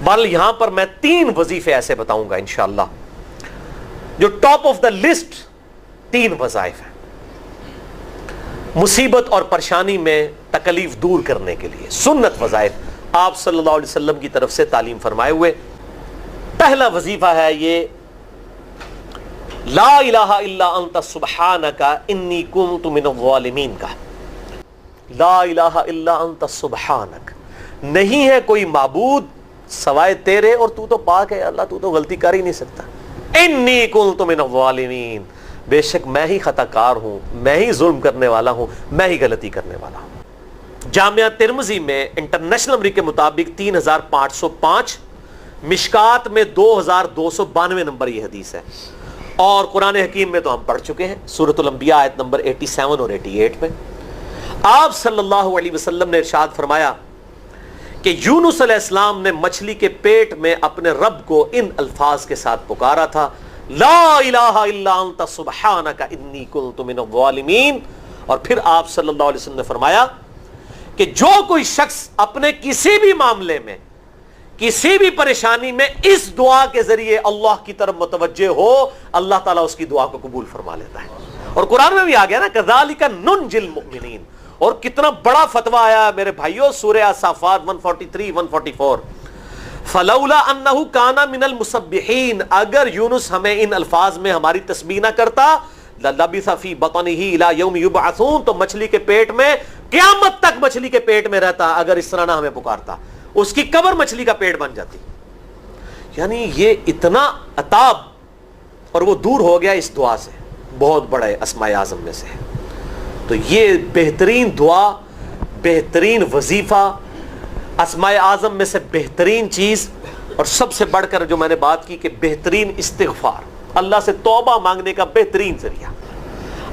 بہرحال یہاں پر میں 3 وظیفے ایسے بتاؤں گا انشاءاللہ جو ٹاپ آف دا لسٹ 3 وظائف ہیں مصیبت اور پریشانی میں تکلیف دور کرنے کے لیے، سنت وظائف آپ صلی اللہ علیہ وسلم کی طرف سے تعلیم فرمائے ہوئے۔ پہلا وظیفہ ہے یہ لا الہ الا انت سبحانک انی کنت من الظالمین کا۔ لا الہ الا انت سبحانک، نہیں ہے کوئی معبود سوائے تیرے اور تو تو پاک ہے اللہ، تو تو غلطی کر ہی نہیں سکتا۔ انی کنت من الظالمین، بے شک میں ہی خطا کار ہوں، میں ہی ظلم کرنے والا ہوں، میں ہی غلطی کرنے والا ہوں۔ جامعہ ترمذی میں انٹرنیشنل نمبر کے مطابق 3505، مشکات میں 2292 نمبر یہ حدیث ہے، اور قرآن حکیم میں تو ہم پڑھ چکے ہیں سورۃ الانبیاء آیت نمبر 87 اور 88 میں آپ صلی اللہ علیہ وسلم نے ارشاد فرمایا کہ یونس علیہ السلام نے مچھلی کے پیٹ میں اپنے رب کو ان الفاظ کے ساتھ پکارا تھا، لا الہ الا انت سبحانک انی کنت من الظالمین۔ اور پھر آپ صلی اللہ علیہ وسلم نے فرمایا کہ جو کوئی شخص اپنے کسی بھی معاملے میں، کسی بھی پریشانی میں اس دعا کے ذریعے اللہ کی طرف متوجہ ہو، اللہ تعالیٰ اس کی دعا کو قبول فرما لیتا ہے۔ اور قرآن میں بھی آ گیا نا کذالک ننجی المؤمنین، اور کتنا بڑا فتویٰ آیا میرے بھائیوں سورہ الصافات 143 144، فلولا انہ کان من المسبحین، اگر یونس ہمیں ان الفاظ میں ہماری تسبیح نہ کرتا للبث فی بطنہ الی یوم یبعثون، تو مچھلی کے پیٹ میں قیامت تک مچھلی کے پیٹ میں رہتا اگر اس طرح نہ ہمیں پکارتا، اس کی قبر مچھلی کا پیٹ بن جاتی۔ یعنی یہ اتنا عطاب، اور وہ دور ہو گیا اس دعا سے، بہت بڑے اسماء اعظم میں سے ہے۔ تو یہ بہترین دعا، بہترین وظیفہ، اسماء اعظم میں سے بہترین چیز، اور سب سے بڑھ کر جو میں نے بات کی کہ بہترین استغفار، اللہ سے توبہ مانگنے کا بہترین ذریعہ۔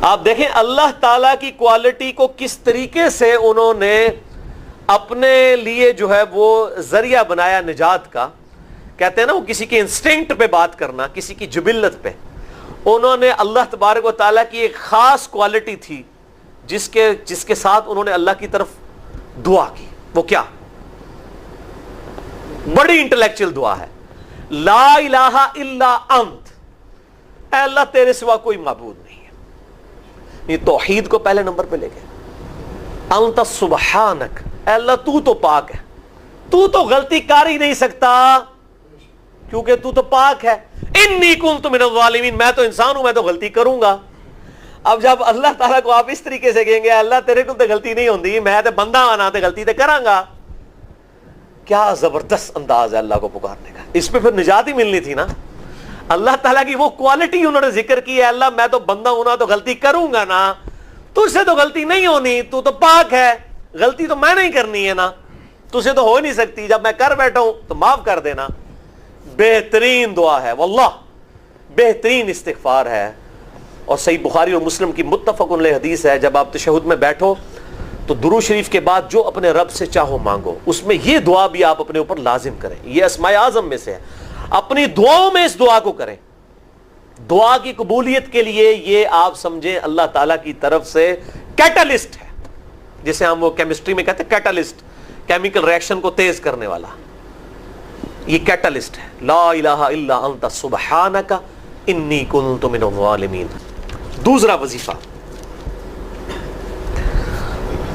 آپ دیکھیں اللہ تعالیٰ کی کوالٹی کو کس طریقے سے انہوں نے اپنے لیے جو ہے وہ ذریعہ بنایا نجات کا۔ کہتے ہیں نا وہ کسی کے انسٹنکٹ پہ بات کرنا، کسی کی جبلت پہ، انہوں نے اللہ تبارک و تعالیٰ کی ایک خاص کوالٹی تھی جس کے ساتھ انہوں نے اللہ کی طرف دعا کی۔ وہ کیا؟ بڑی انٹلیکچوئل دعا ہے، لا الہ الا انت، اے اللہ تیرے سوا کوئی معبود نہیں ہے۔ یہ توحید کو پہلے نمبر پہ لے گئے۔ انت سبحانک، اے اللہ تو پاک ہے، تو غلطی کر ہی نہیں سکتا کیونکہ تو پاک ہے۔ انی کنت من الظالمین، میں تو انسان ہوں، میں تو غلطی کروں گا۔ اب جب اللہ تعالیٰ کو آپ اس طریقے سے کہیں گے اللہ تیرے کو تو غلطی نہیں ہوندی، میں تو بندہ آنا تو غلطی تو کراں گا، کیا زبردست انداز ہے اللہ کو پکارنے کا۔ اس پہ پھر نجات ہی ملنی تھی نا۔ اللہ تعالیٰ کی وہ کوالٹی انہوں نے ذکر کی ہے، اللہ میں تو بندہ ہوں نا تو غلطی کروں گا نا، تجھ سے تو غلطی نہیں ہونی، تو پاک ہے، غلطی تو میں نہیں کرنی ہے نا، تجھ سے تو ہو نہیں سکتی، جب میں کر بیٹھا ہوں تو معاف کر دینا۔ بہترین دعا ہے واللہ، بہترین استغفار ہے، اور صحیح بخاری اور مسلم کی متفق علیہ حدیث ہے، جب آپ تشہد میں بیٹھو تو درود شریف کے بعد جو اپنے رب سے چاہو مانگو، اس میں یہ دعا بھی آپ اپنے اوپر لازم کریں۔ یہ اسماء اعظم میں سے ہے، اپنی دعاؤں میں اس دعا کو کریں۔ دعا کی قبولیت کے لیے یہ آپ سمجھیں اللہ تعالیٰ کی طرف سے کیٹالسٹ ہے، جسے ہم وہ کیمسٹری میں کہتے ہیں کیٹالسٹ، کیمیکل ریئیکشن کو تیز کرنے والا، یہ کیٹالسٹ ہے۔ لا الہ الا انت سبحانک انی کنت من الظالمین۔ دوسرا وظیفہ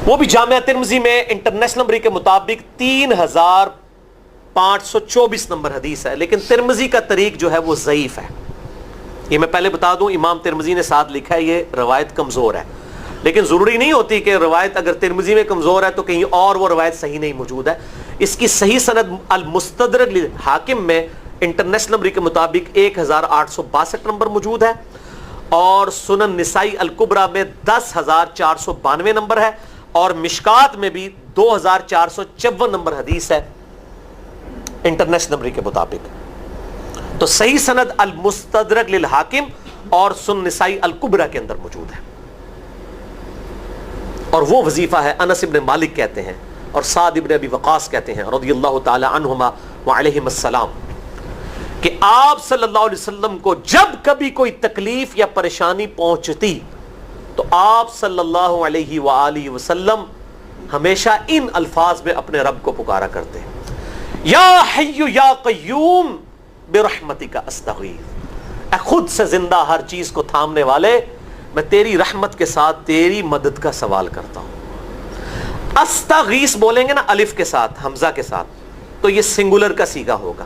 وہ بھی جامعہ ترمذی میں انٹرنیشنل نمبر کے مطابق 3524 نمبر حدیث ہے، لیکن ترمذی کا طریق جو ہے وہ ضعیف ہے۔ یہ میں پہلے بتا دوں، امام ترمذی نے ساتھ لکھا ہے یہ روایت کمزور ہے، لیکن ضروری نہیں ہوتی کہ روایت اگر ترمذی میں کمزور ہے تو کہیں اور وہ روایت صحیح نہیں موجود ہے۔ اس کی صحیح سند المستدرک للحاکم میں انٹرنیشنل نمبر کے مطابق 1862 نمبر موجود ہے، اور سنن نسائی الکبریٰ میں 10492 نمبر ہے، اور مشکات میں بھی 2454 نمبر حدیث ہے انٹرنیشنل نمبر کے مطابق۔ تو صحیح سند المستدرک للحاکم اور سنن نسائی الکبریٰ کے اندر موجود ہے، اور وہ وظیفہ ہے انس ابن مالک کہتے ہیں اور سعد ابن ابی وقاص کہتے ہیں رضی اللہ تعالی عنہما وعلیہم السلام کہ آپ صلی اللہ علیہ وسلم کو جب کبھی کوئی تکلیف یا پریشانی پہنچتی تو آپ صلی اللہ علیہ وآلہ وسلم ہمیشہ ان الفاظ میں اپنے رب کو پکارا کرتے ہیں۔ یا حی یا قیوم برحمتک استغیث، اے خود سے زندہ ہر چیز کو تھامنے والے، میں تیری رحمت کے ساتھ تیری مدد کا سوال کرتا ہوں۔ استغیث بولیں گے نا الف کے ساتھ، حمزہ کے ساتھ، تو یہ سنگولر کا صیغہ ہوگا،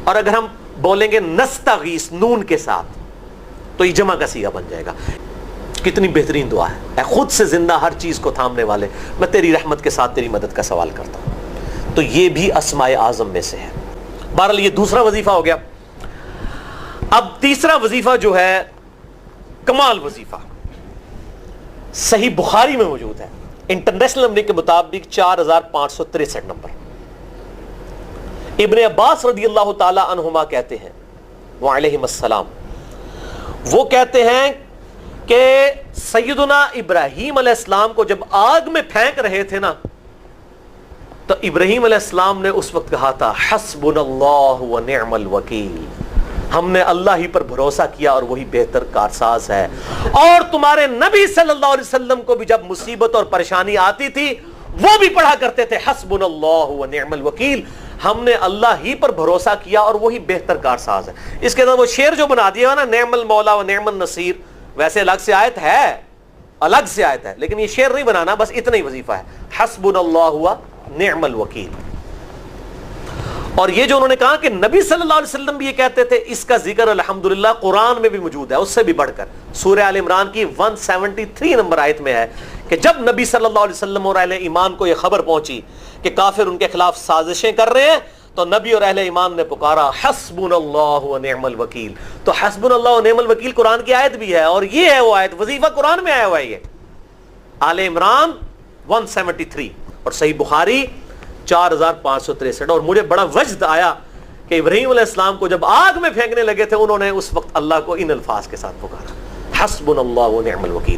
اور اگر ہم بولیں گے نستغیث نون کے ساتھ تو یہ جمع کا صیغہ بن جائے گا۔ کتنی بہترین دعا ہے، اے خود سے زندہ ہر چیز کو تھامنے والے، میں تیری رحمت کے ساتھ تیری مدد کا سوال کرتا ہوں۔ تو یہ بھی اسماء اعظم میں سے ہے۔ بہرحال یہ دوسرا وظیفہ ہو گیا۔ اب تیسرا وظیفہ جو ہے کمال وظیفہ، صحیح بخاری میں موجود ہے، انٹرنیشنل نمبر کے مطابق 4563 نمبر۔ ابن عباس رضی اللہ تعالی عنہما کہتے ہیں وعلیہم السلام، وہ کہتے ہیں کہ سیدنا ابراہیم علیہ السلام کو جب آگ میں پھینک رہے تھے نا، تو ابراہیم علیہ السلام نے اس وقت کہا تھا حسبنا اللہ ونعم الوکیل، ہم نے اللہ ہی پر بھروسہ کیا اور وہی بہتر کارساز ہے۔ اور تمہارے نبی صلی اللہ علیہ وسلم کو بھی جب مصیبت اور پریشانی آتی تھی وہ بھی پڑھا کرتے تھے حسبنا اللہ ونعم الوکیل، ہم نے اللہ ہی پر بھروسہ کیا اور وہی بہتر کارساز ہے۔ اس کے اندر وہ شعر جو بنا دیا نا، نعم المولا و نعم النصیر، ویسے الگ سے آیت ہے، الگ سے آیت ہے، لیکن یہ شعر نہیں بنانا، بس اتنا ہی وظیفہ ہے، حسبنا اللہ و نعم الوکیل۔ اور یہ جو انہوں نے کہا کہ نبی صلی اللہ علیہ وسلم بھی یہ کہتے تھے، اس کا ذکر الحمدللہ قرآن میں بھی موجود ہے، اس سے بھی بڑھ کر سورہ آل عمران کی 173 نمبر آیت میں ہے کہ جب نبی صلی اللہ علیہ وسلم اور اہل ایمان کو یہ خبر پہنچی کہ کافر ان کے خلاف سازشیں کر رہے ہیں، تو نبی اور اہل ایمان نے پکارا حسبنا اللہ و نعم الوکیل۔ تو حسبنا اللہ و نعم الوکیل قرآن کی آیت بھی ہے، اور یہ ہے وہ آیت، وظیفہ قرآن میں آیا ہوا ہے یہ، آل عمران 173 اور صحیح بخاری 4563۔ اور مجھے بڑا وجد آیا کہ ابراہیم علیہ السلام کو جب آگ میں پھینکنے لگے تھے، انہوں نے اس وقت اللہ کو ان الفاظ کے ساتھ پکارا حسبنا اللہ و نعم الوکیل۔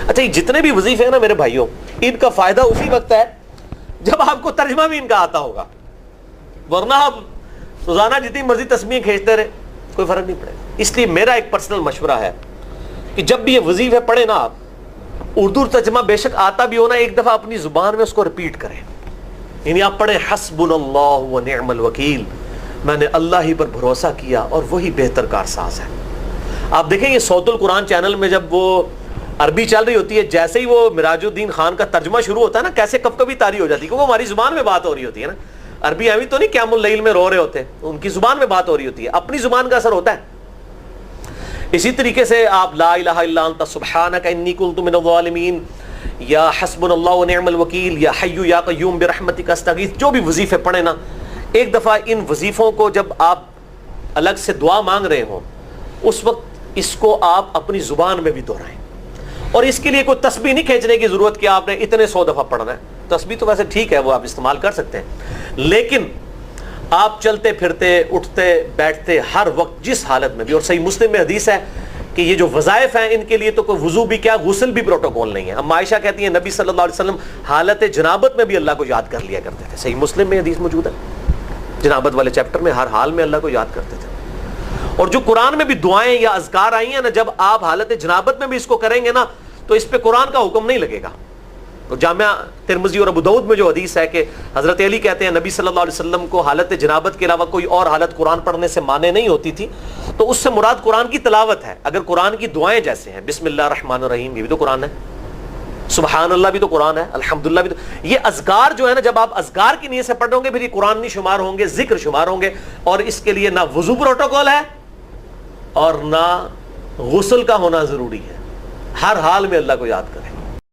اچھا، یہ جتنے بھی وظیفے ہیں نا میرے بھائیوں، ان کا فائدہ اسی وقت ہے جب آپ کو ترجمہ بھی ان کا آتا ہوگا، ورنہ آپ روزانہ جتنی مرضی تسبیحیں کھینچتے رہے کوئی فرق نہیں پڑے گا۔ اس لیے میرا ایک پرسنل مشورہ ہے کہ جب بھی یہ وظیفے پڑھیں نا آپ، اردو ترجمہ بے شک آتا بھی ہونا، ایک دفعہ اپنی زبان میں اس کو ریپیٹ کریں، یعنی آپ پڑھیں حسبنا اللہ و نعم الوکیل، میں نے اللہ ہی پر بھروسہ کیا اور وہی بہتر کارساز ہے۔ آپ دیکھیں یہ صوت القرآن چینل میں جب وہ عربی چل رہی ہوتی ہے، جیسے ہی وہ مراج الدین خان کا ترجمہ شروع ہوتا ہے نا، کیسے کب کبھی طاری ہو جاتی ہے، کیونکہ ہماری زبان میں بات ہو رہی ہوتی ہے نا، عربی ہمیں تو نہیں قیام اللیل میں رو رہے ہوتے، ان کی زبان میں بات ہو رہی ہوتی ہے، اپنی زبان کا اثر ہوتا ہے۔ اسی طریقے سے آپ لا الہ الا انت سبحانک انی کنت من الظالمین، یا حسبنا اللہ و نعم الوکیل، یا حی یا قیوم برحمتک استغیث، جو بھی وظیفے پڑھیں نا، ایک دفعہ ان وظیفوں کو جب آپ الگ سے دعا مانگ رہے ہوں، اس وقت اس کو آپ اپنی زبان میں بھی دہرائیں۔ اور اس کے لیے کوئی تسبیح نہیں کھینچنے کی ضرورت کہ آپ نے اتنے 100 دفعہ پڑھنا ہے، تسبیح تو ویسے ٹھیک ہے، وہ آپ استعمال کر سکتے ہیں، لیکن آپ چلتے پھرتے اٹھتے بیٹھتے ہر وقت جس حالت میں بھی، اور صحیح مسلم میں حدیث ہے کہ یہ جو وظائف ہیں ان کے لیے تو کوئی وضو بھی کیا، غسل بھی پروٹوکول نہیں ہے۔ ہم عائشہ کہتی ہیں نبی صلی اللہ علیہ وسلم حالت جنابت میں بھی اللہ کو یاد کر لیا کرتے تھے، صحیح مسلم میں حدیث موجود ہے، جنابت والے چیپٹر میں ہر حال میں اللہ کو یاد کرتے تھے۔ اور جو قرآن میں بھی دعائیں یا اذکار آئی ہیں نا، جب آپ حالت جنابت میں بھی اس کو کریں گے نا، تو اس پہ قرآن کا حکم نہیں لگے گا۔ تو جامعہ ترمذی اور ابو داؤد میں جو حدیث ہے کہ حضرت علی کہتے ہیں نبی صلی اللہ علیہ وسلم کو حالت جنابت کے علاوہ کوئی اور حالت قرآن پڑھنے سے مانے نہیں ہوتی تھی، تو اس سے مراد قرآن کی تلاوت ہے۔ اگر قرآن کی دعائیں جیسے ہیں بسم اللہ الرحمن الرحیم، یہ بھی تو قرآن ہے، سبحان اللہ بھی تو قرآن ہے، الحمدللہ بھی تو، یہ اذکار جو ہے نا، جب آپ اذکار کی نیت سے پڑھ رہے ہوں گے پھر یہ قرآن نہیں شمار ہوں گے، ذکر شمار ہوں گے، اور اس کے لیے نہ وضو پروٹوکول ہے اور نہ غسل کا ہونا ضروری ہے، ہر حال میں اللہ کو یاد کریں۔